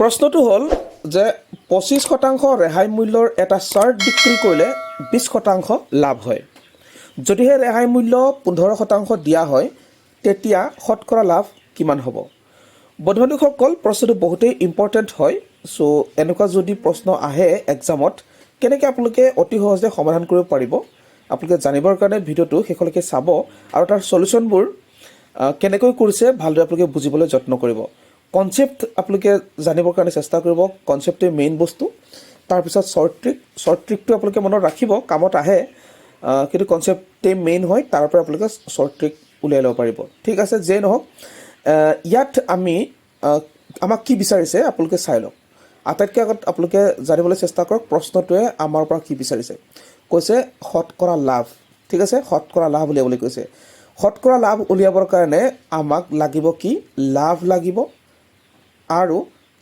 প্ৰশ্নটো হ'ল যে 25% ৰেহাই মূল্যৰ এটা চাৰ্ট বিক্ৰী কৰিলে 20% লাভ হয়। যদিহে ৰেহাই মূল্য 15% দিয়া হয় তেতিয়া শতকৰা লাভ কিমান হ'ব? বন্ধু-বান্ধৱীসকল, প্ৰশ্নটো বহুতেই ইম্পৰ্টেণ্ট হয়। চ' এনেকুৱা যদি প্ৰশ্ন আহে এক্সামত, কেনেকৈ আপোনালোকে অতি সহজে সমাধান কৰিব পাৰিব, আপোনালোকে জানিবৰ কাৰণে ভিডিঅ'টো শেষলৈকে চাব আৰু তাৰ চলিউশ্যনবোৰ কেনেকৈ কৰিছে ভালদৰে আপোনালোকে বুজিবলৈ যত্ন কৰিব। কনচেপ্ট আপোনালোকে জানিবৰ কাৰণে চেষ্টা কৰিব, কনচেপ্টটোৱে মেইন বস্তু। তাৰপিছত শ্বৰ্ট ট্ৰিকটো আপোনালোকে মনত ৰাখিব, কামত আহে, কিন্তু কনচেপ্টটোৱে মেইন হয়, তাৰ পৰা আপোনালোকে শ্বৰ্ট ট্ৰিক উলিয়াই ল'ব পাৰিব। ঠিক আছে, যেই নহওক ইয়াত আমাক কি বিচাৰিছে আপোনালোকে চাই লওক। আটাইতকৈ আগত আপোনালোকে জানিবলৈ চেষ্টা কৰক প্ৰশ্নটোৱে আমাৰ পৰা কি বিচাৰিছে। কৈছে শতকৰা লাভ। ঠিক আছে, শতকৰা লাভ উলিয়াবলৈ কৈছে। শতকৰা লাভ উলিয়াবৰ কাৰণে আমাক লাগিব কি? লাভ লাগিব আৰু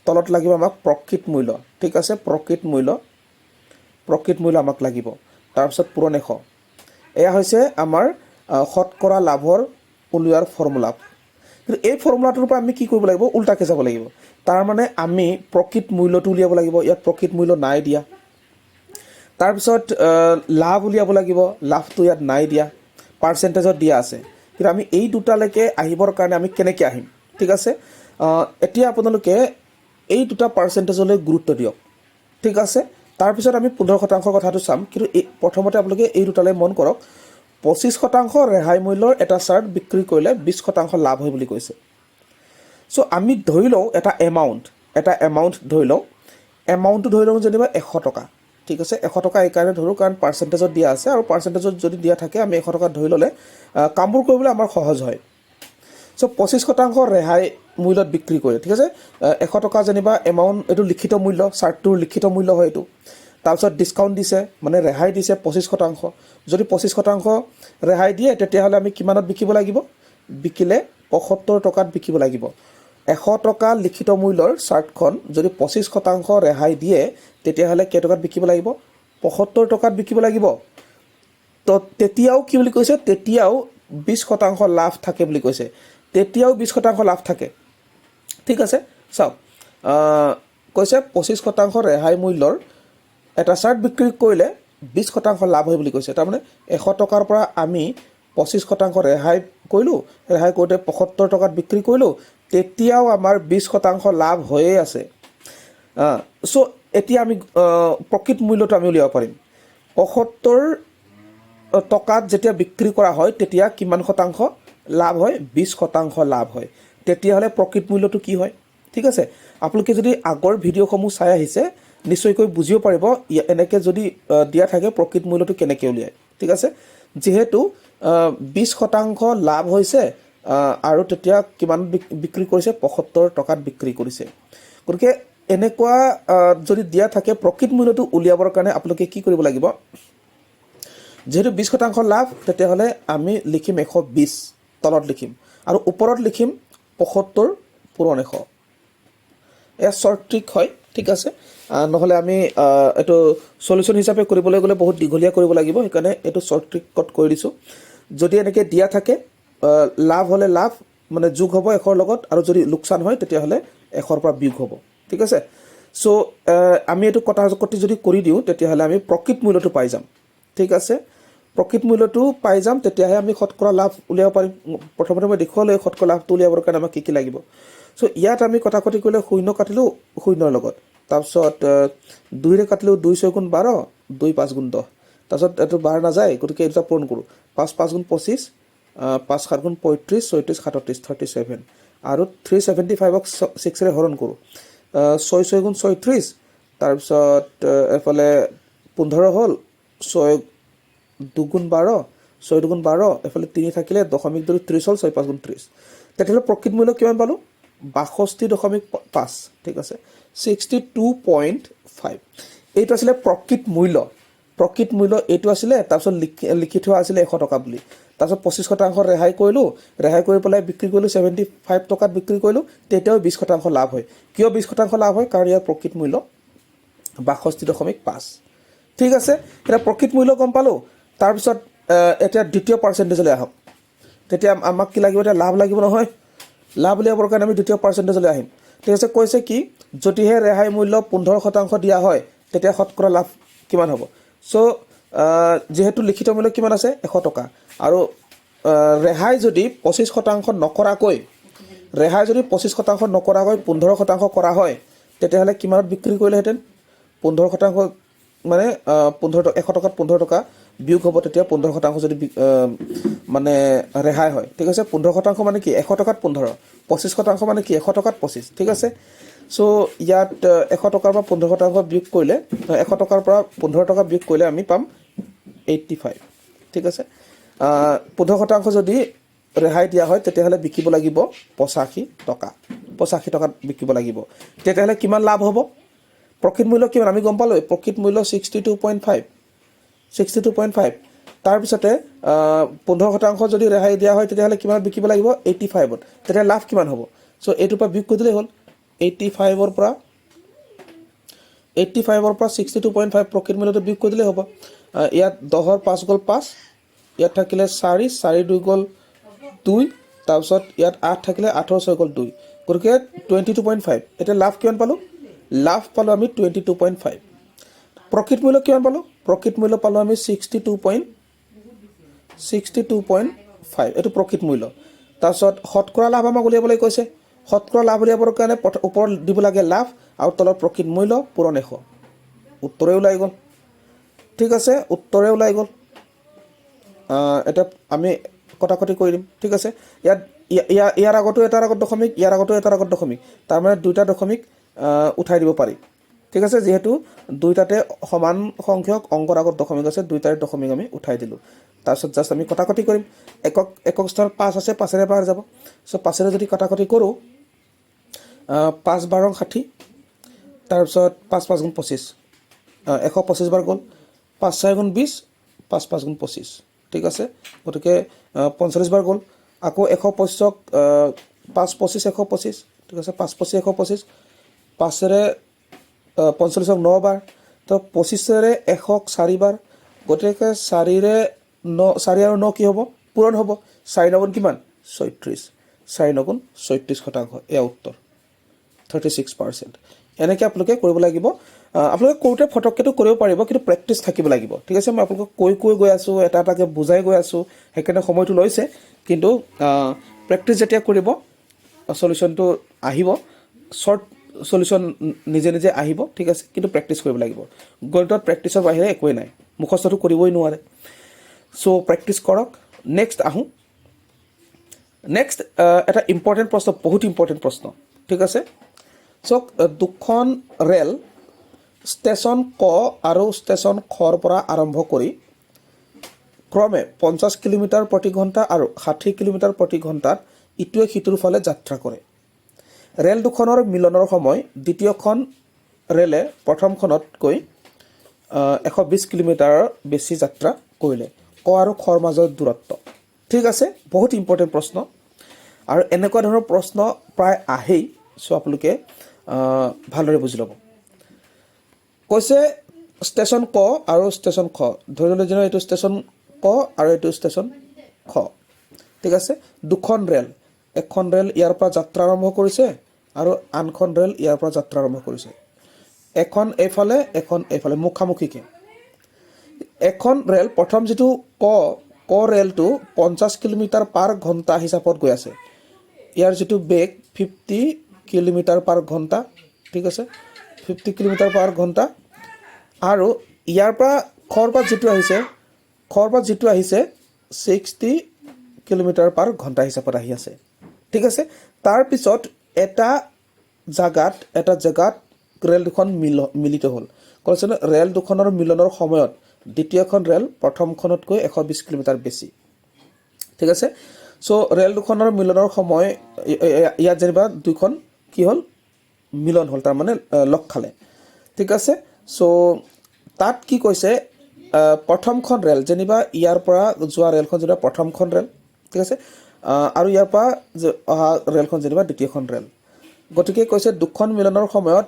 তলত লাগিব আমাক প্ৰকৃত মূল্য। ঠিক আছে, প্ৰকৃত মূল্য আমাক লাগিব। তাৰপিছত পূৰণেশ। এয়া হৈছে আমাৰ শতকৰা লাভৰ উলিওৱাৰ ফৰ্মুলা। কিন্তু এই ফৰ্মুলাটোৰ পৰা আমি কি কৰিব লাগিব? উল্টাকৈ যাব লাগিব। তাৰমানে আমি প্ৰকৃত মূল্যটো উলিয়াব লাগিব। ইয়াত প্ৰকৃত মূল্য নাই দিয়া। তাৰপিছত লাভ উলিয়াব লাগিব। লাভটো ইয়াত নাই দিয়া, পাৰ্চেণ্টেজত দিয়া আছে। কিন্তু আমি এই দুটালৈকে আহিবৰ কাৰণে আমি কেনেকৈ আহিম? ঠিক আছে, এতিয়া আপোনালোকে এই দুটা পাৰ্চেণ্টেজলৈ গুৰুত্ব দিয়ক। ঠিক আছে, তাৰপিছত আমি 15% কথাটো চাম। কিন্তু প্ৰথমতে আপোনালোকে এই দুটালৈ মন কৰক। 25% ৰেহাই মূল্যৰ এটা চাৰ্ট বিক্ৰী কৰিলে 20% লাভ হয় বুলি কৈছে। চ' আমি ধৰি লওঁ এটা এমাউণ্ট ধৰি লওঁ। এমাউণ্টটো ধৰি লওঁ যেনিবা 100 টকা। ঠিক আছে, 100 টকা এইকাৰণে ধৰোঁ কাৰণ পাৰ্চেণ্টেজত দিয়া আছে, আৰু পাৰ্চেণ্টেজত যদি দিয়া থাকে আমি 100 টকা ধৰি ল'লে কামবোৰ কৰিবলৈ আমাৰ সহজ হয়। চ' 25% ৰেহাই মূল্যত বিক্ৰী কৰে। ঠিক আছে, 100 টকা যেনিবা এমাউণ্ট, এইটো লিখিত মূল্য, চাৰ্টটোৰ লিখিত মূল্য হয় এইটো। তাৰপিছত ডিছকাউণ্ট দিছে, মানে ৰেহাই দিছে 25%। যদি 25% ৰেহাই দিয়ে তেতিয়াহ'লে আমি কিমানত বিকিব লাগিব? বিকিলে 75 টকাত বিকিব লাগিব। 100 টকা লিখিত মূল্যৰ চাৰ্টখন যদি 25% ৰেহাই দিয়ে তেতিয়াহ'লে কেইটকাত বিকিব লাগিব? 75 টকাত বিকিব লাগিব। তো তেতিয়াও কি বুলি কৈছে? তেতিয়াও 20% লাভ থাকে বুলি কৈছে। তেতিয়াও 20% লাভ থাকে। ঠিক আছে, চাওক, কৈছে 25% ৰেহাই মূল্যৰ এটা চাৰ্ট বিক্ৰী কৰিলে 20% লাভ হয় বুলি কৈছে। তাৰমানে 100 টকাৰ পৰা আমি 25% ৰেহাই কৰিলোঁ, ৰেহাই কৰোঁতে 75 টকাত বিক্ৰী কৰিলোঁ, তেতিয়াও আমাৰ 20% লাভ হৈয়ে আছে। চ' এতিয়া আমি প্ৰকৃত মূল্যটো আমি উলিয়াব পাৰিম। 75 টকাত যেতিয়া বিক্ৰী কৰা হয় তেতিয়া কিমান শতাংশ লাভ হয়? 20% লাভ হয়। তেতিয়াহ'লে প্ৰকৃত মূল্যটো কি হয়? ঠিক আছে, আপোনালোকে যদি আগৰ ভিডিঅ'সমূহ চাই আহিছে নিশ্চয়কৈ বুজিব পাৰিব এনেকৈ যদি দিয়া থাকে প্ৰকৃত মূল্যটো কেনেকৈ উলিয়ায়। ঠিক আছে, যিহেতু 20% লাভ হৈছে আৰু তেতিয়া কিমান বিক্ৰী কৰিছে? 75 টকাত বিক্ৰী কৰিছে। গতিকে এনেকুৱা যদি দিয়া থাকে প্ৰকৃত মূল্যটো উলিয়াবৰ কাৰণে আপোনালোকে কি কৰিব লাগিব? যিহেতু 20% লাভ, তেতিয়াহ'লে আমি লিখিম 120, তলত লিখিম, আৰু ওপৰত লিখিম 75 পূৰণ 100। এয়া শ্বৰ্ট ট্ৰিক হয়। ঠিক আছে, নহ'লে আমি এইটো চলিউশ্যন হিচাপে কৰিবলৈ গ'লে বহুত দীঘলীয়া কৰিব লাগিব, সেইকাৰণে এইটো শ্বৰ্ট ট্ৰিকত কৰি দিছোঁ। যদি এনেকৈ দিয়া থাকে লাভ হ'লে লাভ মানে যোগ হ'ব 100ৰ লগত, আৰু যদি লোকচান হয় তেতিয়াহ'লে 100ৰ পৰা বিয়োগ হ'ব। ঠিক আছে, চ' আমি এইটো কটাকটি যদি কৰি দিওঁ তেতিয়াহ'লে আমি প্ৰকৃত মূল্যটো পাই যাম। ঠিক আছে, প্ৰকৃত মূল্যটো পাই যাম, তেতিয়াহে আমি শতকৰা লাভ উলিয়াব পাৰিম। প্ৰথমতে মই দেখুৱালোঁ শতকৰা লাভটো উলিয়াবৰ কাৰণে আমাক কি লাগিব। চ' ইয়াত আমি কটাকটি কৰিলে 0 কাটিলোঁ 0ৰ লগত, তাৰপিছত 2ৰে কাটিলোঁ 2 6 গুণ 12, 2 5 গুণ 10, তাৰপিছত এইটো 12 নাযায়, গতিকে এই দুটা পূৰণ কৰোঁ। 5 5 গুণ 25, 5 7 গুণ 35, 36 37, 37, আৰু 375ক 6ৰে হৰণ কৰোঁ। 6 6 গুণ 36, তাৰপিছত এফালে 15 হ'ল, 6 2 গুণ 12, 6 2 গুণ 12, এফালে 3 থাকিলে 0.2 30 হ'ল, 6 5 গুণ 30। তেতিয়াহ'লে প্ৰকৃত মূল্য কিমান পালোঁ? 62.5। ঠিক আছে, 62.5। এইটো আছিলে প্ৰকৃত মূল্য। এইটো আছিলে। তাৰপিছত লিখি থোৱা আছিলে 100 টকা বুলি। তাৰপিছত 25% ৰেহাই কৰিলোঁ, ৰেহাই কৰি পেলাই বিক্ৰী কৰিলোঁ 75 টকাত বিক্ৰী কৰিলোঁ, তেতিয়াও 20% লাভ হয়। কিয় 20% লাভ হয়? কাৰণ ইয়াৰ প্ৰকৃত মূল্য 62.5। ঠিক আছে, এতিয়া প্ৰকৃত মূল্য গম পালোঁ। তাৰপিছত এতিয়া দ্বিতীয় পাৰ্চেণ্টেজলৈ আহক। তেতিয়া আমাক কি লাগিব? এতিয়া লাভ লাগিব নহয়। লাভ উলিয়াবৰ কাৰণে আমি দ্বিতীয় পাৰ্চেণ্টেজলৈ আহিম। ঠিক আছে কৈছে কি যদিহে ৰেহাই মূল্য 15% দিয়া হয় তেতিয়া শতকৰা লাভ কিমান হ'ব সো যেহেতু লিখিত মূল্য কিমান আছে 100 টকা আৰু ৰেহাই যদি 25% নকৰাকৈ ৰেহাই যদি 25% নকৰাকৈ 15% কৰা হয় তেতিয়াহ'লে কিমানত বিক্ৰী কৰিলেহেঁতেন 15% মানে 100 টকাত 15 টকা বিয়োগ হ'ব তেতিয়া 15% যদি মানে ৰেহাই হয় ঠিক আছে 15% মানে কি 100 টকাত 15 25% মানে কি 100 টকাত 25 ঠিক আছে সো ইয়াত 100 টকাৰ পৰা 15% বিয়োগ কৰিলে 100 টকাৰ পৰা 15 টকা বিয়োগ কৰিলে আমি পাম 85 ঠিক আছে 15% যদি ৰেহাই দিয়া হয় তেতিয়াহ'লে বিকিব লাগিব 85 টকা 85 টকাত বিকিব লাগিব তেতিয়াহ'লে কিমান লাভ হ'ব প্ৰকৃত মূল্য কিমান আমি গম পালো প্ৰকৃত মূল্য 62.5 তাৰ পিছতে 15% যদি ৰেহাই দিয়া হয় তেতিয়াহ'লে কিমান বিকিব লাগিব 85ত তেতিয়া লাভ কিমান হ'ব সো এইটোৰ পৰা বিয়োগ কৰি দিলে হ'ল 85ৰ পৰা 62.5 প্ৰকৃত মূল্যটো বিয়োগ কৰি দিলে হ'ব ইয়াত 10ৰ 5 গ'ল 5 ইয়াত থাকিলে 4 2 গ'ল 2 তাৰপিছত ইয়াত 8 থাকিলে 8ৰ 6 গ'ল 2 গতিকে 22.5 এতিয়া লাভ কিমান পালো লাভ পালো আমি 22.5 প্ৰকৃত মূল্য কিমান পালো প্ৰকৃত মূল্য পালো আমি 62.5 এটো প্ৰকৃত মূল্য তাৰপিছত শতকৰা লাভ আমাক উলিয়াবলৈ কৈছে শতকৰা লাভ উলিয়াবৰ কাৰণে ওপৰত দিব লাগে লাভ আৰু তলৰ প্ৰকৃত মূল্য পূৰণ 100 উত্তৰে ওলাই গ'ল ঠিক আছে উত্তৰে ওলাই গ'ল এটা আমি কটাকটি কৰি দিম ঠিক আছে ইয়াৰ আগতো এটাৰ আগত দশমিক ইয়াৰ আগতো এটাৰ আগত দশমিক তাৰ মানে দুটা দশমিক উঠাই দিব পাৰি ঠিক আছে যেহেতু দুইটাতে সমান সংখ্যক অংকৰ আগত দশমিক আছে দুইটাৰ দশমিক আমি উঠাই দিলো তাৰপিছত জাস্ট আমি কটাকটি কৰিম একক স্থানত 5 আছে 5 ৰে পাৰ যাব সো 5 ৰে যদি কটাকটি কৰো 5 12 60 তাৰপিছত 5 5 গুণ 25 125 বাৰ গ'ল 5 4 গুণ 20 5 5 গুণ 25 ঠিক আছে গতিকে 45 বাৰ গ'ল আকৌ 125 5 25 125 ঠিক আছে 5 25 125 5 ৰে 45 9 বাৰ তো 25 ৰে 100 4 বাৰ গতিকে 4 ৰে 9 4 আৰু 9 কি হ'ব পূৰণ হ'ব 4 9 গুণ কিমান 36 4 9 গুণ 36% এয়া উত্তৰ 36% এনেকৈ আপোনালোকে কৰিব লাগিব আপোনালোকে কৰোঁতে ফটককেতো কৰিব পাৰিব কিন্তু প্ৰেক্টিচ থাকিব লাগিব ঠিক আছে মই আপোনালোকক কৈ গৈ আছোঁ এটা এটাকৈ বুজাই গৈ আছোঁ সেইকাৰণে সময়টো লৈছে কিন্তু প্ৰেক্টিচ যেতিয়া কৰিব সলিউশ্যনটো আহিব শ্বৰ্ট সলিউশ্যন নিজে নিজে আহিব ঠিক আছে কিন্তু প্ৰেক্টিচ কৰিব লাগিব গণিতত প্ৰেক্টিচৰ বাহিৰে একোৱেই নাই মুখস্থটো কৰিবই নোৱাৰে সো প্ৰেক্টিচ কৰক নেক্সট আহোঁ নেক্সট এটা ইম্পৰ্টেণ্ট প্ৰশ্ন বহুত ইম্পৰ্টেণ্ট প্ৰশ্ন ঠিক আছে সো দুখন ৰেল ষ্টেচন ক আৰু ষ্টেচন খৰ পৰা আৰম্ভ কৰি ক্ৰমে 50 কিলোমিটাৰ প্ৰতি ঘণ্টা আৰু 60 কিলোমিটাৰ প্ৰতি ঘণ্টাত ইটোৱে সিটোৰ ফালে যাত্ৰা কৰে ৰেল দুখনৰ মিলনৰ সময় দ্বিতীয়খন ৰেলে প্ৰথমখনতকৈ 120 কিলোমিটাৰৰ বেছি যাত্ৰা কৰিলে ক আৰু খৰ মাজৰ দূৰত্ব ঠিক আছে বহুত ইম্পৰ্টেণ্ট প্ৰশ্ন আৰু এনেকুৱা ধৰণৰ প্ৰশ্ন প্ৰায় আহেই সো আপোনালোকে ভালদৰে বুজি ল'ব কৈছে ষ্টেচন ক আৰু ষ্টেচন খ ধৰি ললে যেন এইটো ষ্টেচন ক আৰু এইটো ষ্টেচন খ ঠিক আছে দুখন ৰেল এখন ৰেল ইয়াৰ পৰা যাত্ৰা আৰম্ভ কৰিছে আৰু আনখন ৰেল ইয়াৰ পৰা যাত্ৰা আৰম্ভ কৰিছে এখন এইফালে মুখামুখিকে এখন ৰেল প্ৰথম যেটো ক ৰেলটো 50 কিলোমিটাৰ পাৰ ঘণ্টা হিচাপত গৈ আছে ইয়াৰ যেটো বেগ 50 কিলোমিটাৰ পাৰ ঘণ্টা ঠিক আছে 50 কিলোমিটাৰ পাৰ ঘণ্টা আৰু ইয়াৰ পৰা খৰ পৰা যেটো আহিছে 60 কিলোমিটাৰ পাৰ ঘণ্টা হিচাপত আহি আছে ঠিক আছে তাৰ পিছত এটা জাগাত ৰেল দুখন মিলিত হ'ল কৈছে ৰেল দুখনৰ মিলনৰ সময়ত দ্বিতীয়খন ৰেল প্ৰথমখনতকৈ 120 কিলোমিটাৰ বেছি ঠিক আছে সো ৰেল দুখনৰ মিলনৰ সময় ইয়াত যেনিবা দুইখন কি হ'ল মিলন হ'ল তাৰ মানে লগ খালে ঠিক আছে সো তাত কি কৈছে প্ৰথমখন ৰেল যেনিবা ইয়াৰ পৰা যোৱা ৰেলখন যেনিবা প্ৰথমখন ৰেল ঠিক আছে আৰু ইয়াৰ পৰা অহা ৰেলখন যেনিবা দ্বিতীয়খন ৰেল গতিকে কৈছে দুখন মিলনৰ সময়ত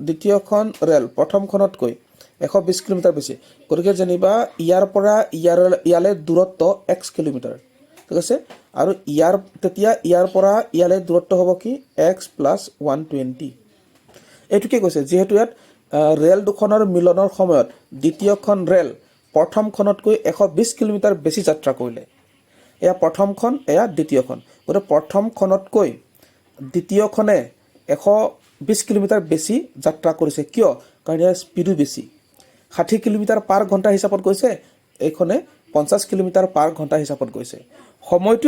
দ্বিতীয়খন ৰেল প্ৰথমখনতকৈ 120 কিলোমিটাৰ বেছি গতিকে যেনিবা ইয়াৰ পৰা ইয়ালৈ দূৰত্ব x কিলোমিটাৰ ঠিক আছে আৰু তেতিয়া ইয়াৰ পৰা ইয়ালৈ দূৰত্ব হ'ব কি x + 120 এইটোকে কৈছে যিহেতু ইয়াত ৰেল দুখনৰ মিলনৰ সময়ত দ্বিতীয়খন ৰেল প্ৰথমখনতকৈ 120 কিলোমিটাৰ বেছি যাত্ৰা কৰিলে এয়া প্ৰথমখন এয়া দ্বিতীয়খন গতিকে প্ৰথমখনতকৈ দ্বিতীয়খনে 120 কিলোমিটাৰ বেছি যাত্ৰা কৰিছে কিয় কাৰণ ইয়াৰ স্পীডো বেছি 60 কিলোমিটাৰ পাৰ ঘণ্টা হিচাপত গৈছে এইখনে 50 কিলোমিটাৰ পাৰ ঘণ্টা হিচাপত গৈছে সময়টো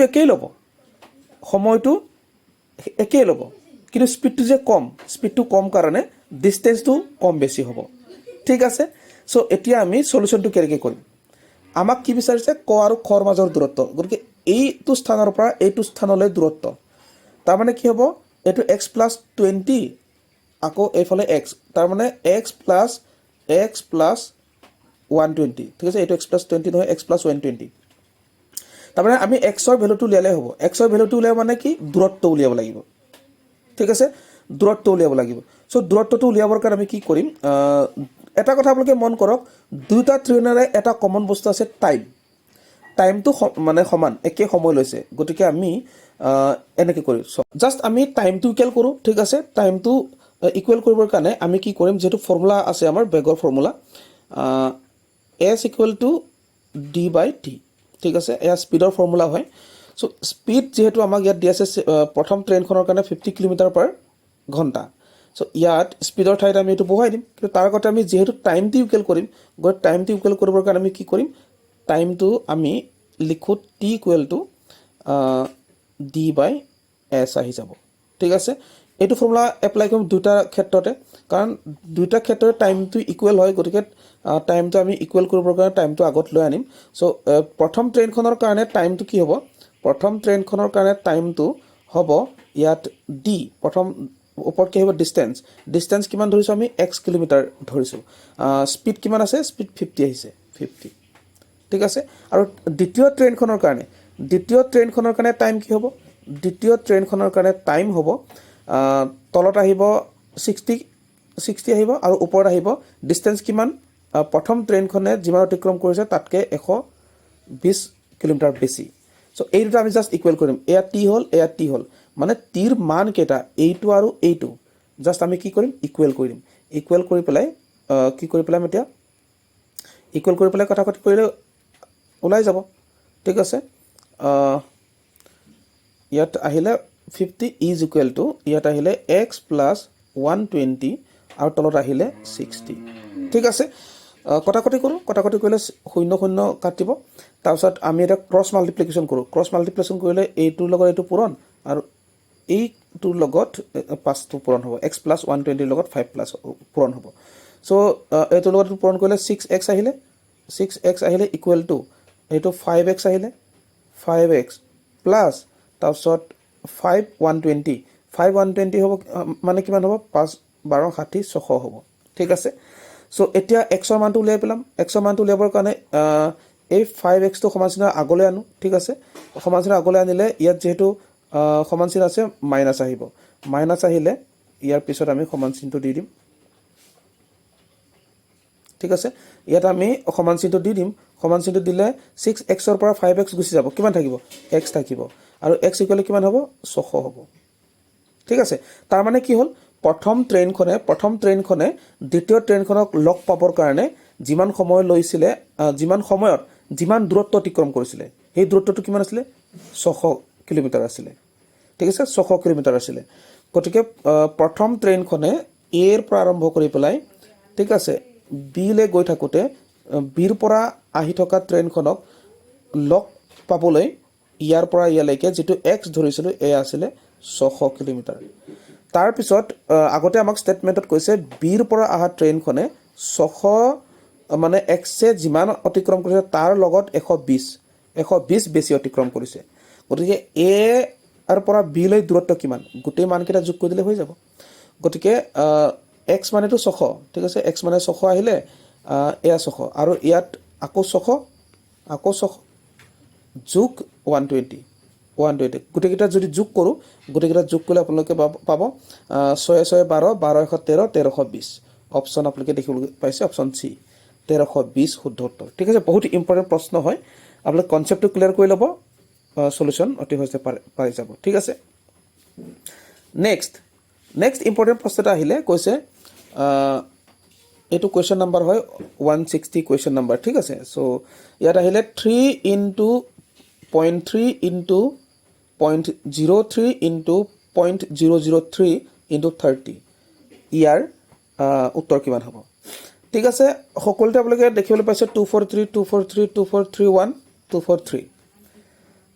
একেই ল'ব কিন্তু স্পীডটো কম কাৰণে ডিষ্টেন্সটো কম বেছি হ'ব ঠিক আছে সো এতিয়া আমি সলিউশনটো কেনেকৈ কৰিম আমাক কি বিচাৰিছে ক আৰু খৰ মাজৰ দূৰত্ব গতিকে এইটো স্থানৰ পৰা এইটো স্থানলৈ দূৰত্ব তাৰ মানে কি হ'ব এইটো x + 20 আকৌ এইফালে x তাৰ মানে x + 120 ঠিক আছে এইটো x + 20 নহয় x + 120 তাৰ মানে আমি x ৰ ভ্যালুটো উলিয়ালে হ'ব x ৰ ভ্যালুটো উলিয়াব মানে কি দূৰত্ব উলিয়াব লাগিব ঠিক আছে দূৰত্ব উলিয়াব লাগিব সো দূৰত্বটো উলিয়াবৰ কাৰণে আমি কি কৰিম এটা কথা আপোনালোকে মন কৰক দুটা ট্ৰেইনৰে এটা কমন বস্তু আছে টাইমটো মানে সমান একে সময় লৈছে গতিকে আমি এনেকৈ কৰিম জাস্ট আমি টাইমটো ইকুৱেল কৰোঁ ঠিক আছে টাইমটো ইকুৱেল কৰিবৰ কাৰণে আমি কি কৰিম যেটো ফৰ্মুলা আছে আমাৰ বেগৰ ফৰ্মুলা s = d/t ঠিক আছে এয়া স্পীডৰ ফৰ্মুলা হয় সো স্পীড যেহেতু আমাক ইয়াত দিয়া আছে প্ৰথম ট্ৰেইনখনৰ কাৰণে 50 কিলোমিটাৰ পাৰ ঘণ্টা সো ইয়াত স্পীডৰ ঠাইত আমি এটো বহাই দিম কিন্তু তাৰ আগতে আমি যেহেতু টাইমটো ইকুৱেল কৰিম গতিকে টাইমটো ইকুৱেল কৰিবৰ কাৰণে আমি কি কৰিম টাইমটো আমি লিখো t = d/s আহি যাব ঠিক আছে এইটো ফৰ্মুলা এপ্লাই কৰিম দুটা ক্ষেত্ৰতে কাৰণ দুটা ক্ষেত্ৰতে টাইমটো ইকুৱেল হয় গতিকে টাইমটো আমি ইকুৱেল কৰিবৰ কাৰণে টাইমটো আগত লৈ আনিম সো প্ৰথম ট্ৰেইনখনৰ কাৰণে টাইমটো কি হ'ব প্ৰথম ট্ৰেইনখনৰ কাৰণে টাইমটো হ'ব ইয়াত d প্ৰথম ওপৰত কি হ'ব ডিসটেন্স কিমান ধৰিছো আমি x কিলোমিটাৰ ধৰিছো স্পীড কিমান আছে স্পীড 50 আহিছে 50 ঠিক আছে আৰু দ্বিতীয় ট্ৰেইনখনৰ কাৰণে টাইম কি হ'ব দ্বিতীয় ট্ৰেইনখনৰ কাৰণে টাইম হ'ব তলত আহিব 60 আহিব আৰু ওপৰত আহিব ডিসটেন্স কিমান প্ৰথম ট্ৰেইনখনে যিমান অতিক্ৰম কৰিছে তাতকে 120 কিলোমিটাৰ বেছি সো এই দুটা আমি জাস্ট ইকুৱেল কৰিম এয়া t হ'ল মানে টিৰ মান কেটা এইটো আৰু এইটো জাস্ট আমি কি কৰিম ইকুৱেল কৰি পেলাই কি কৰি পেলাই এতিয়া ইকুৱেল কৰি পেলাই কথা কৰিলে ওলাই যাব ঠিক আছে ইয়াত আহিলে 50 = ইয়াত আহিলে x + 120 আৰু তলত আহিলে 60 ঠিক আছে কটাকটি কৰিলে 0 কাটিব তাৰপিছত আমি এটা ক্ৰছ মাল্টিপ্লিকেশ্যন কৰিলে এইটোৰ লগত এইটো পূৰণ আৰু এইটোৰ লগত 5টো পূৰণ হ'ব x + 120 লগত 5 + পূৰণ হ'ব সো এইটোৰ লগত পূৰণ কৰিলে 6x আহিলে ইকুৱেল টু এইটো 5x আহিলে 5x প্লাস তাৰপিছত 120 হ'ব মানে কিমান হ'ব 5 12 60 600 হ'ব ঠিক আছে সো এতিয়া x ৰ মানটো উলিয়াই পেলাম x ৰ মানটো উলিয়াবৰ কাৰণে এই 5x টো সমানচিন আগলৈ আনো ঠিক আছে সমানচিন আগলৈ আনিলে ইয়াত যেহেতু সমানচিন আছে মাইনাস আহিব মাইনাস আহিলে ইয়াৰ পিছত আমি সমানচিনটো দি দিম ঠিক আছে ইয়াত আমি সমানচিনটো দি দিম সমানচিনটো দিলে 6x ৰ পৰা 5x গুচি যাব কিমান থাকিব x থাকিব আৰু x ইকুৱেল কিমান হ'ব 600 হ'ব ঠিক আছে তাৰ মানে কি হ'ল প্ৰথম ট্ৰেইনখনে দ্বিতীয় ট্ৰেইনখনক লগ পাবৰ কাৰণে যিমান সময় লৈছিলে যিমান সময়ত যিমান দূৰত্ব অতিক্ৰম কৰিছিলে সেই দূৰত্বটো কিমান আছিল 600 কিলোমিটাৰ আছিল ঠিক আছে 600 কিলোমিটাৰ আছিল গতিকে প্ৰথম ট্ৰেইনখনে a ৰ পৰা আৰম্ভ কৰি পেলাই ঠিক আছে b লে গৈ থাকোতে b ৰ পৰা আহি থকা ট্ৰেইনখনক লগ পাবলৈ ইয়াৰ পৰা ইয়ালৈকে যেটো x ধৰিছিল এ আছিল 600 কিলোমিটাৰ তাৰ পিছত আগতে আমাক ষ্টেটমেন্টত কৈছে b ৰ পৰা আহা ট্ৰেইনখনে 600 মানে x এ যিমান অতিক্ৰম কৰিছে তাৰ লগত 120 বেছি অতিক্ৰম কৰিছে গতিকে a ৰ পৰা b লৈ দূৰত্ব কিমান গোটেই মানকেইটা যোগ কৰি দিলে হৈ যাব গতিকে x মানেটো 600 ঠিক আছে x মানে 600 আহিলে এয়া 600 আৰু ইয়াত আকৌ 600 যোগ 120 গোটেইকেইটা যদি যোগ কৰো গোটেইকেইটা যোগ কৰিলে আপোনালোকে পাব 6 6 12 12 113 1320 অপচন আপোনালোকে দেখিবলৈ পাইছে অপচন সি 1320 শুদ্ধ উত্তৰ ঠিক আছে বহুত ইম্পৰ্টেন্ট প্ৰশ্ন হয় আপোনালোকে কনসেপ্টটো ক্লিয়াৰ কৰি ল'ব সলিউশ্যন অতি সহজে পাই যাব ঠিক আছে নেক্সট ইম্পৰ্টেণ্ট প্ৰশ্ন এটা আহিলে কৈছে এইটো কুৱেশ্যন নাম্বাৰ হয় 160 কুৱেশ্যন নাম্বাৰ ঠিক আছে চ' ইয়াত আহিলে 3 ইনটু 0.3 ইনটু 0.03 ইনটু 0.003 ইনটু 30 ইয়াৰ উত্তৰ কিমান হ'ব ঠিক আছে সকলোতে আপোনালোকে দেখিবলৈ পাইছে 243 243 2431 243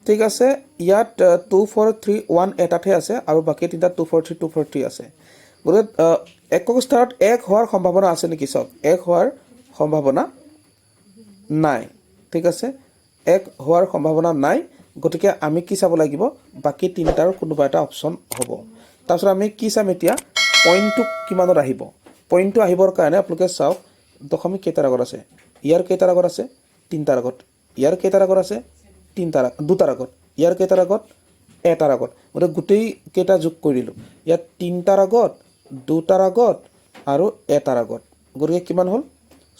ঠিক আছে ইয়াত 2431 এটাতে আছে আৰু বাকি তিনিটা 243 243 আছে গতিকে একক স্থানত এক হোৱাৰ সম্ভাৱনা আছে নেকি চাওক এক হোৱাৰ সম্ভাৱনা নাই ঠিক আছে এক হোৱাৰ সম্ভাৱনা নাই গতিকে আমি কি চাব লাগিব বাকি তিনিটাৰ কোনোবা এটা অপচন হ'ব তাৰপিছত আমি কি চাম এতিয়া পইণ্টটো কিমানত আহিব পইণ্টটো আহিবৰ কাৰণে আপোনালোকে চাওক দশমিক কেইটাৰ আগত আছে ইয়াৰ কেইটাৰ আগত আছে তিনিটাৰ আগত ইয়াৰ কেইটাৰ আগত আছে দুটাৰ আগত ইয়াৰ কেইটাৰ আগত এটাৰ আগত গতিকে গোটেই কেইটা যোগ কৰি দিলোঁ ইয়াত তিনিটাৰ আগত দুটাৰ আগত আৰু এটাৰ আগত গতিকে কিমান হ'ল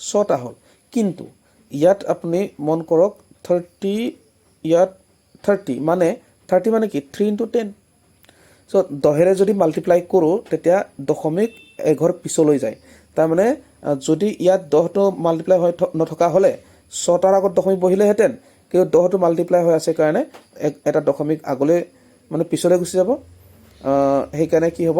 6টা হ'ল কিন্তু ইয়াত আপুনি মন কৰক 30 ইয়াত 30 মানে কি 3 into 10 চ' 10ৰে যদি মাল্টিপ্লাই কৰোঁ তেতিয়া দশমিক এঘৰ পিছলৈ যায় তাৰমানে যদি ইয়াত 10টো মাল্টিপ্লাই হৈ নথকা হ'লে 6টাৰ আগত দশমিক বহিলেহেঁতেন কিন্তু 10টো মাল্টিপ্লাই হৈ আছে কাৰণে এটা দশমিক আগলৈ মানে পিছলৈ গুচি যাব সেইকাৰণে কি হ'ব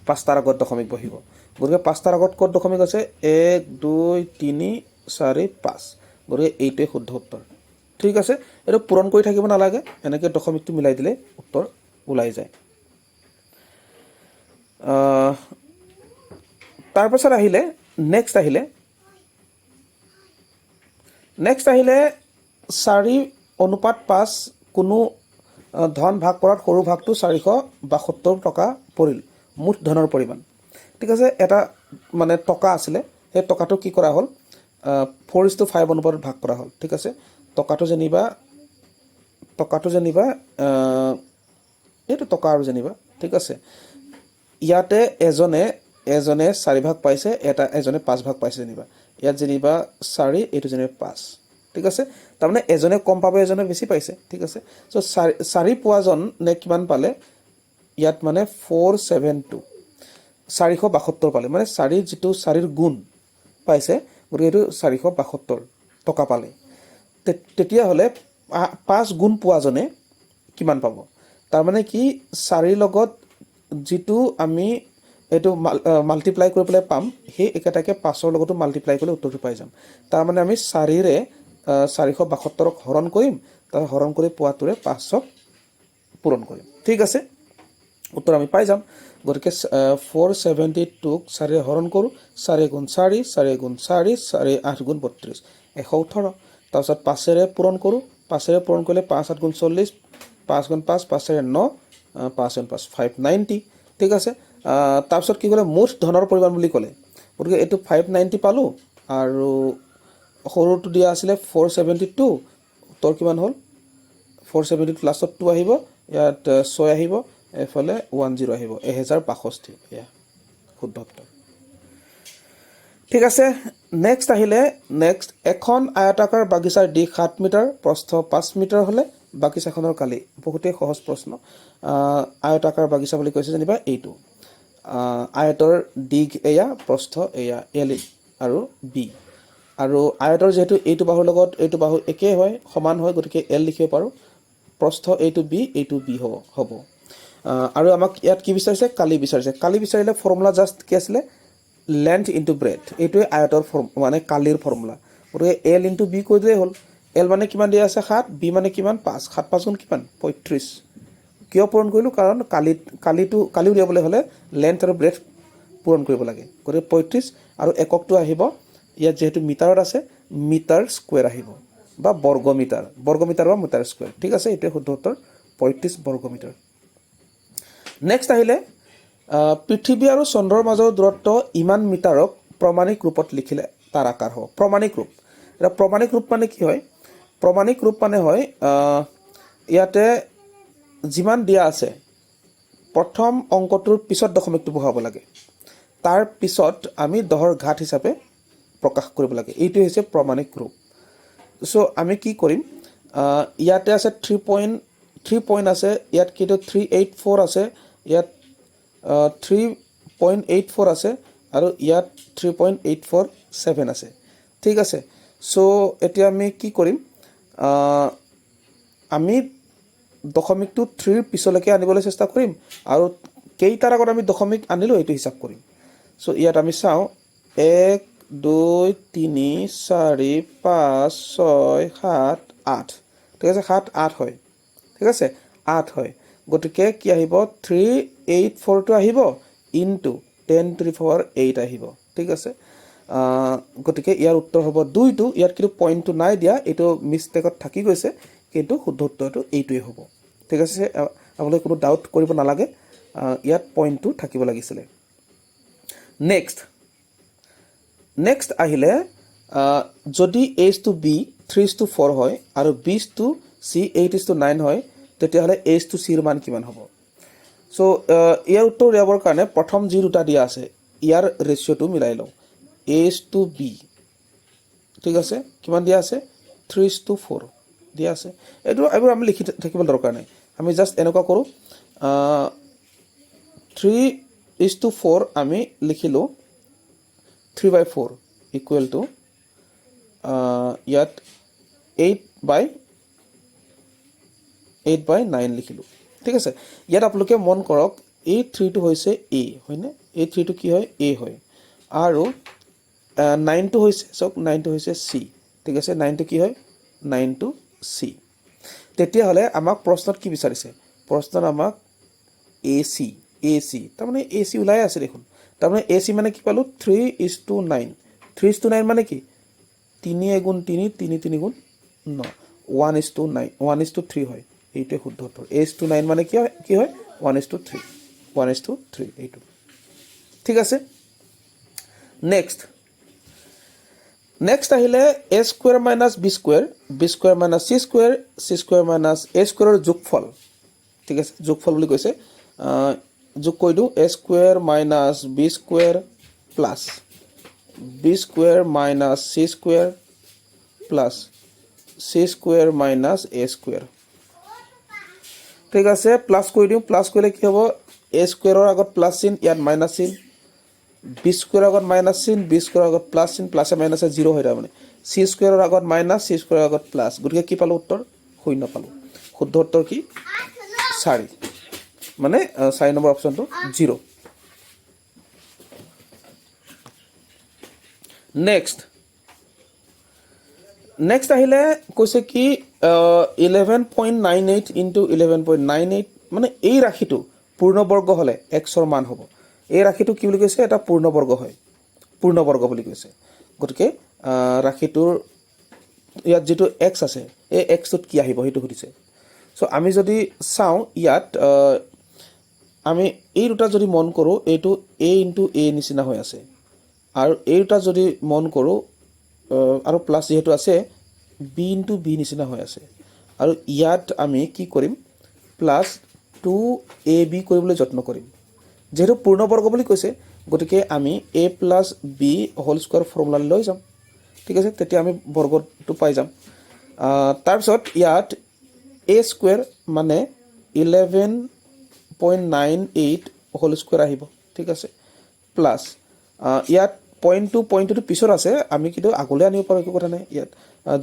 5টাৰ আগত দশমিক বহিব গতিকে 5টাৰ আগত ক'ত দশমিক আছে 1 2 3 4 5 গতিকে এইটোৱে শুদ্ধ উত্তৰ ঠিক আছে এইটো পূৰণ কৰি থাকিব নালাগে এনেকৈ দশমিকটো মিলাই দিলে উত্তৰ ওলাই যায় তাৰপাছত আহিলে নেক্সট আহিলে 4:5 কোনো ধন ভাগ কৰাত সৰু ভাগটো 472 টকা পৰিল মুঠ ধনৰ পৰিমাণ ঠিক আছে এটা মানে টকা আছিলে সেই টকাটো কি কৰা হ'ল 4:5 অনুপাতত ভাগ কৰা হ'ল ঠিক আছে টকাটো যেনিবা এইটো টকা আৰু যেনিবা ঠিক আছে ইয়াতে এজনে 4 ভাগ পাইছে এজনে 5 ভাগ পাইছে যেনিবা ইয়াত যেনিবা 4 এইটো যেনিবা 5 ঠিক আছে তাৰমানে এজনে কম পাবে এজনে বেছি পাইছে ঠিক আছে চ' 4 পোৱাজন নে কিমান পালে ইয়াত মানে 472 472 পালে মানে 4 যিটো 4ৰ গুণ পাইছে গতিকে এইটো 472 টকা পালে তেতিয়াহ'লে 5 গুণ পোৱাজনে কিমান পাব তাৰমানে কি 4ৰ লগত যিটো আমি এইটো মাল্টিপ্লাই কৰি পেলাই পাম সেই একেটাকে 5ৰ লগতো মাল্টিপ্লাই কৰিলে উত্তৰটো পাই যাম তাৰমানে আমি 4ৰে 472ক হৰণ কৰিম তাৰ হৰণ কৰি পোৱাটোৰে 5ক পূৰণ কৰিম ঠিক আছে উত্তৰ আমি পাই যাম গতিকে 472ক 4ৰে হৰণ কৰোঁ 4 গুণ 4 4 গুণ 4 4 8 গুণ 32 118 তাৰপিছত 5ৰে পূৰণ কৰোঁ 5ৰে পূৰণ কৰিলে 5 8 গুণ 40 5 গুণ 5 5ৰে 9 5 গুণ 5 590 ঠিক আছে তাৰপিছত কি ক'লে মুঠ ধনৰ পৰিমাণ বুলি ক'লে গতিকে এইটো 590 পালোঁ আৰু সৰুটো দিয়া আছিলে 472 উত্তৰ কিমান হ'ল 472 লাষ্টত 2 আহিব ইয়াত 6 আহিব এফালে 10 আহিব 1062 এয়া শুদ্ধ উত্তৰ ঠিক আছে নেক্সট আহিলে এখন আয়তাকাৰ বাগিচাৰ দিশ 7 মিটাৰ প্ৰস্থ 5 মিটাৰ হ'লে বাগিচাখনৰ কালি বহুতেই সহজ প্ৰশ্ন আয়তাকাৰ বাগিচা বুলি কৈছে যেনিবা এইটো আয়তৰ দিশ এয়া প্ৰস্থ এয়া এল আৰু বি আৰু আয়তৰ যেহেতু এইটো বাহুৰ লগত এইটো বাহু একে হয় সমান হয় গতিকে এল লিখিব পাৰোঁ প্ৰস্থ এইটো বি হ'ব আৰু আমাক ইয়াত কি বিচাৰিছে কালি বিচাৰিলে ফৰ্মুলা জাষ্ট কি আছিলে লেন্থ ইনটু ব্ৰেথ এইটোৱে আয়তৰ মানে কালিৰ ফৰ্মুলা গতিকে এল ইনটু বি কৈ দিলেই হ'ল এল মানে কিমান দিয়া আছে 7 বি মানে কিমান 5 7 5 গুণ কিমান 35 কিয় পূৰণ কৰিলোঁ কাৰণ কালি উলিয়াবলৈ হ'লে লেন্থ আৰু ব্ৰেথ পূৰণ কৰিব লাগে গতিকে 35 আৰু এককটো আহিব ইয়াত যেহেতু মিটাৰত আছে মিটাৰ স্কুৱেৰ আহিব বা বৰ্গমিটাৰ বা মিটাৰ স্কুৱেৰ ঠিক আছে এইটোৱে শুদ্ধ উত্তৰ 35 বৰ্গমিটাৰ নেক্সট আহিলে পৃথিৱী আৰু চন্দ্ৰৰ মাজৰ দূৰত্ব ইমান মিটাৰক প্ৰমাণিক ৰূপত লিখিলে তাৰ আকাৰ হ'ব প্ৰমাণিক ৰূপ এটা প্ৰমাণিক ৰূপ মানে কি হয় প্ৰমাণিক ৰূপ মানে হয় ইয়াতে যিমান দিয়া আছে প্ৰথম অংকটোৰ পিছত দশমিকটো বহাব লাগে তাৰ পিছত আমি 10ৰ ঘাত হিচাপে প্ৰকাশ কৰিব লাগে এইটো হৈছে প্ৰমাণিক ৰূপ চ' আমি কি কৰিম ইয়াতে আছে 3 পইণ্ট আছে, ইয়াত কিন্তু 384 আছে, ইয়াত 3.84 আছে আৰু ইয়াত 3.847 আছে। ঠিক আছে, চ' এতিয়া আমি কি কৰিম, আমি দশমিকটো 3ৰ পিছলৈকে আনিবলৈ চেষ্টা কৰিম আৰু কেইটাৰ আগত আমি দশমিক আনিলোঁ এইটো হিচাপ কৰিম। চ' ইয়াত আমি চাওঁ 1 2 3 4 5 6 7 8, ঠিক আছে, 7 8 হয়, ঠিক আছে, 8 হয়। গতিকে কি আহিব, 384টো আহিব ইনটু 10⁸ আহিব, ঠিক আছে। গতিকে ইয়াৰ উত্তৰ হ'ব 2টো। ইয়াত কিন্তু পইণ্টটো নাই দিয়া, এইটো মিষ্টেকত থাকি গৈছে, কিন্তু শুদ্ধ উত্তৰটো এইটোৱে হ'ব, ঠিক আছে। আপোনালোকে কোনো ডাউট কৰিব নালাগে, ইয়াত পইণ্টটো থাকিব লাগিছিলে। নেক্সট আহিলে যদি H/B 3:4 হয় আৰু B/C 8:9 হয়, তেতিয়াহ'লে H/Cৰ মান কিমান হ'ব? চ' ইয়াৰ উত্তৰ উলিয়াবৰ কাৰণে প্ৰথম যি দুটা দিয়া আছে ইয়াৰ ৰেচিঅ'টো মিলাই লওঁ। H/B, ঠিক আছে, কিমান দিয়া আছে? 3:4 দিয়া আছে। এইবোৰ আমি লিখি থাকিব দৰকাৰ নাই, আমি জাষ্ট এনেকুৱা কৰোঁ, 3:4 আমি লিখিলোঁ 3/4 ইকুৱেল টু ইয়াত 8/9 লিখিলোঁ, ঠিক আছে। ইয়াত আপোনালোকে মন কৰক, এই 3টো হৈছে A, হয়নে? এই 3টো কি হয়? A হয়। আৰু 9টো হৈছে, চাওক 9টো হৈছে C, ঠিক আছে। 9টো কি হয়? 9টো C। তেতিয়াহ'লে আমাক প্ৰশ্নত কি বিচাৰিছে? প্ৰশ্নত আমাক AC, তাৰমানে AC ওলাই আছে দেখোন। তাৰমানে AC মানে কি পালোঁ? 3:9। 3:9 মানে কি? 3 গুণ 3, 3 3 গুণ 9, 1:9, 1:3 হয়, এইটোৱে শুদ্ধ উত্তৰ। H/9 মানে কি হয়? 1:3, 1:3 এইটো, ঠিক আছে। নেক্সট আহিলে A² minus B² minus C² minus A² যোগফল, ঠিক আছে, যোগফল বুলি কৈছে। যোগ কৰি দিওঁ, A² minus B² plus B² minus C² plus C² minus A², ঠিক আছে। প্লাছ কৰি দিওঁ, প্লাছ কৰিলে কি হ'ব? A² আগত প্লাছ চিন, ইয়াত মাইনাছ চিন, B² আগত মাইনাছ চিন, B² আগত প্লাছ চিন, প্লাছে মাইনাছে 0 হয়, তাৰমানে C² আগত মাইনাছ, C² আগত প্লাছ, গতিকে কি পালোঁ উত্তৰ? 0 পালোঁ। শুদ্ধ উত্তৰ কি? 4, মানে 4 নম্বৰ অপশ্যনটো 0। নেক্সট আহিলে কৈছে কি 11.98 ইনটু 11.98, মানে এই ৰাশিটো পূৰ্ণবৰ্গ হ'লে এক্সৰ মান হ'ব। এই ৰাশিটো কি বুলি কৈছে? এটা পূৰ্ণবৰ্গ হয়, পূৰ্ণবৰ্গ বুলি কৈছে। গতিকে ৰাশিটোৰ ইয়াত যিটো এক্স আছে, এই এক্সটোত কি আহিব সেইটো সুধিছে। চ' আমি যদি চাওঁ ইয়াত আমি এই দুটা যদি মন কৰোঁ, এইটো A ইনটু A নিচিনা হৈ আছে, আৰু এই দুটা যদি মন কৰোঁ আৰু প্লাছ যিহেতু আছে, B ইনটু B নিচিনা হৈ আছে। আৰু ইয়াত আমি কি কৰিম? প্লাছ 2AB কৰিবলৈ যত্ন কৰিম। যিহেতু পূৰ্ণবৰ্গ বুলি কৈছে, গতিকে আমি A plus B whole square ফৰ্মুলালৈ লৈ যাম, ঠিক আছে, তেতিয়া আমি বৰ্গটো পাই যাম। তাৰপিছত ইয়াত A² মানে 11.98 হোল স্কোৱাৰ আহিব, ঠিক আছে, প্লাছ ইয়াত পইণ্টটো পিছত আছে, আমি কিন্তু আগলৈ আনিব পাৰোঁ, একো কথা নাই। ইয়াত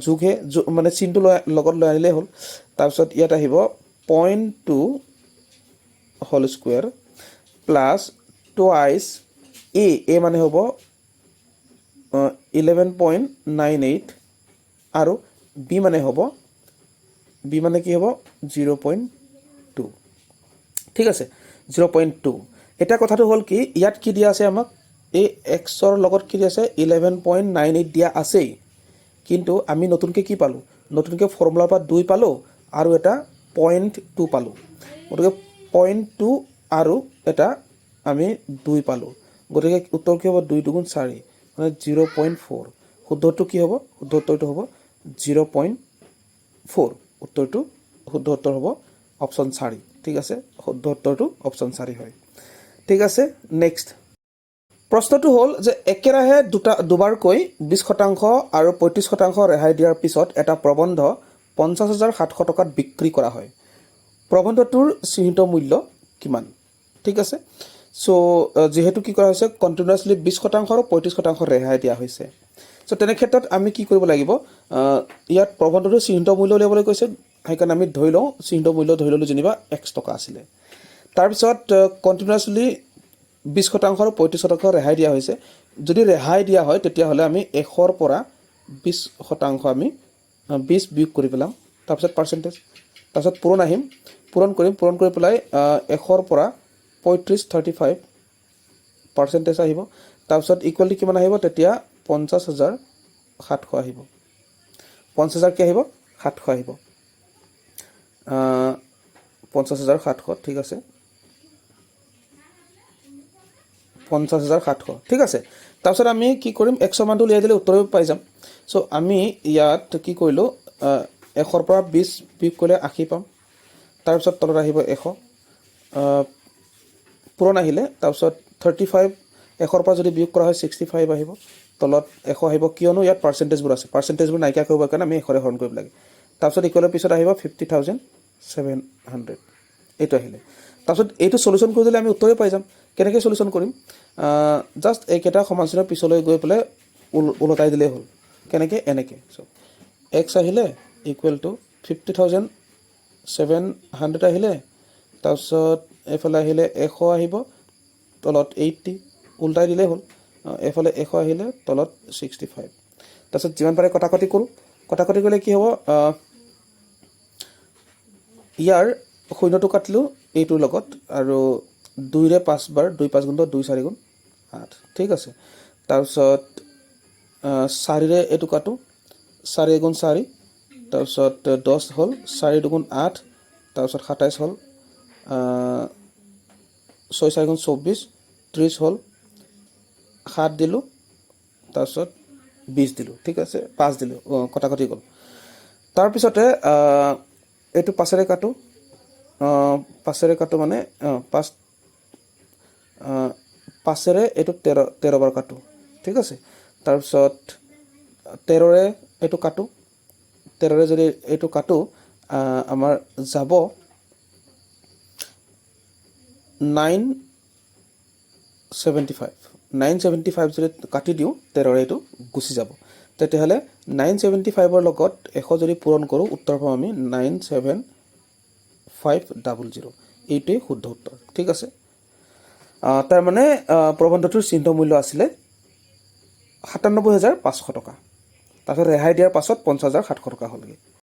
যোগহে, মানে চিনটো লগত লৈ আনিলেই হ'ল। তাৰপিছত ইয়াত আহিব 0.2 whole square plus twice A মানে হ'ব 11.98 আৰু B মানে কি হ'ব 0.2, ঠিক আছে, 0.2। এতিয়া কথাটো হ'ল কি, ইয়াত কি দিয়া আছে আমাক? এই এক্সৰ লগত কি দিয়া আছে? 11.98 দিয়া আছেই, কিন্তু আমি নতুনকৈ কি পালোঁ? নতুনকৈ ফৰ্মুলাৰ পৰা 2 পালোঁ আৰু এটা 0.2 পালোঁ। গতিকে 0.2 আৰু এটা আমি 2 পালোঁ, গতিকে উত্তৰ কি হ'ব? 2 2 4, মানে 0.4। শুদ্ধটো কি হ'ব? শুদ্ধ উত্তৰটো হ'ব 0.4। শুদ্ধ উত্তৰ হ'ব অপশ্যন 4, ঠিক আছে। শুদ্ধ উত্তৰটো অপশ্যন 4 হয়, ঠিক আছে। নেক্সট প্ৰশ্নটো হ'ল যে একেৰাহে দুবাৰকৈ 20% আৰু 35% ৰেহাই দিয়াৰ পিছত এটা প্ৰবন্ধ 50,700 টকাত বিক্ৰী কৰা হয়। প্ৰবন্ধটোৰ চিহ্নিত মূল্য কিমান? ঠিক আছে। চ' যিহেতু কি কৰা হৈছে কণ্টিনিউৱাছলি 20% আৰু 35% ৰেহাই দিয়া হৈছে। চ' তেনে ক্ষেত্ৰত আমি কি কৰিব লাগিব, ইয়াত প্ৰবন্ধটোৰ চিহ্নিত মূল্য উলিয়াবলৈ কৈছে, সেইকাৰণে আমি ধৰি লওঁ চিহ্নিত মূল্য ধৰি ল'লোঁ যেনিবা X টকা আছিলে। তাৰপিছত কণ্টিনিউৱাছলি 20% আৰু 35% ৰেহাই দিয়া হৈছে। যদি ৰেহাই দিয়া হয় তেতিয়াহ'লে আমি 100ৰ পৰা 20% আমি 20 বিয়োগ কৰি পেলাম, তাৰপিছত পাৰ্চেণ্টেজ, তাৰপিছত পূৰণ আহিম, পূৰণ কৰি পেলাই 100ৰ পৰা 35% আহিব, তাৰপিছত ইকুৱেল টু কিমান আহিব তেতিয়া 50,700 আহিব। 50,000 কি আহিব? 700 আহিব। 50,700 ঠিক আছে, 50,700 ঠিক আছে। তাৰপিছত আমি কি কৰিম 100 মানটো উলিয়াই দিলে উত্তৰ পাই যাম। চ' আমি ইয়াত কি কৰিলোঁ 100ৰ পৰা 20 বিয়োগ কৰিলে 80 পাম, তাৰপিছত তলত আহিব 100, পূৰণ আহিলে তাৰপিছত 35, 100ৰ পৰা যদি বিয়োগ কৰা হয় 65 আহিব, তলত 100 আহিব, কিয়নো ইয়াত পাৰ্চেণ্টেজবোৰ আছে, পাৰ্চেণ্টেজবোৰ নাইকিয়া কৰিবৰ কাৰণে আমি 100ৰে হৰণ কৰিব লাগে। তাৰপিছত ইকুৱেলৰ পিছত আহিব 50,700, এইটো আহিলে। তাৰপিছত এইটো চলিউশ্যন কৰি দিলে আমি উত্তৰে পাই যাম। কেনেকৈ চলিউশ্যন কৰিম? জাষ্ট এইকেইটা সমানচিনৰ পিছলৈ গৈ পেলাই ওলটাই দিলেই হ'ল। কেনেকৈ? এনেকৈ। চ' X আহিলে ইকুৱেল টু 50,700 আহিলে, তাৰপিছত এইফালে আহিলে 100 আহিব, তলত 80, উল্টাই দিলেই হ'ল। এইফালে 100 আহিলে, তলত 65। তাৰপিছত যিমান পাৰে কটাকটি কৰোঁ, কটাকটি কৰিলে কি হ'ব, ইয়াৰ শূন্যটো কাটিলোঁ এইটোৰ লগত, আৰু 2ৰে 5 বাৰ, 2 5 গুণ 2, 4 গুণ 8, ঠিক আছে। তাৰপিছত 4ৰে এইটো কাটোঁ, 4 গুণ 4, তাৰপিছত 10 হ'ল, 4 2 গুণ 8, তাৰপিছত 27 হ'ল, 6 4 গুণ 24, 30 হ'ল, 7 দিলোঁ, তাৰপিছত 20 দিলোঁ, ঠিক আছে, 5 দিলোঁ, কটাকটি গ'ল। তাৰপিছতে এইটো 5ৰে কাটোঁ, 5ৰে কাটোঁ মানে 5ৰে এইটো 13 বাৰ কাটোঁ, ঠিক আছে। তাৰপিছত 13ৰে এইটো কাটোঁ, 13ৰে যদি এইটো কাটোঁ আমাৰ যাব 975 যদি কাটি দিওঁ 13ৰে এইটো গুচি যাব, তেতিয়াহ'লে 975ৰ লগত 100 যদি পূৰণ কৰোঁ উত্তৰ পাম আমি 97500, এইটোৱেই শুদ্ধ উত্তৰ, ঠিক আছে। তাৰমানে প্ৰবন্ধটোৰ চিহ্নিত মূল্য আছিলে 97,500 টকা, তাৰপিছত ৰেহাই দিয়াৰ পাছত 50,700 টকা হ'লগৈ।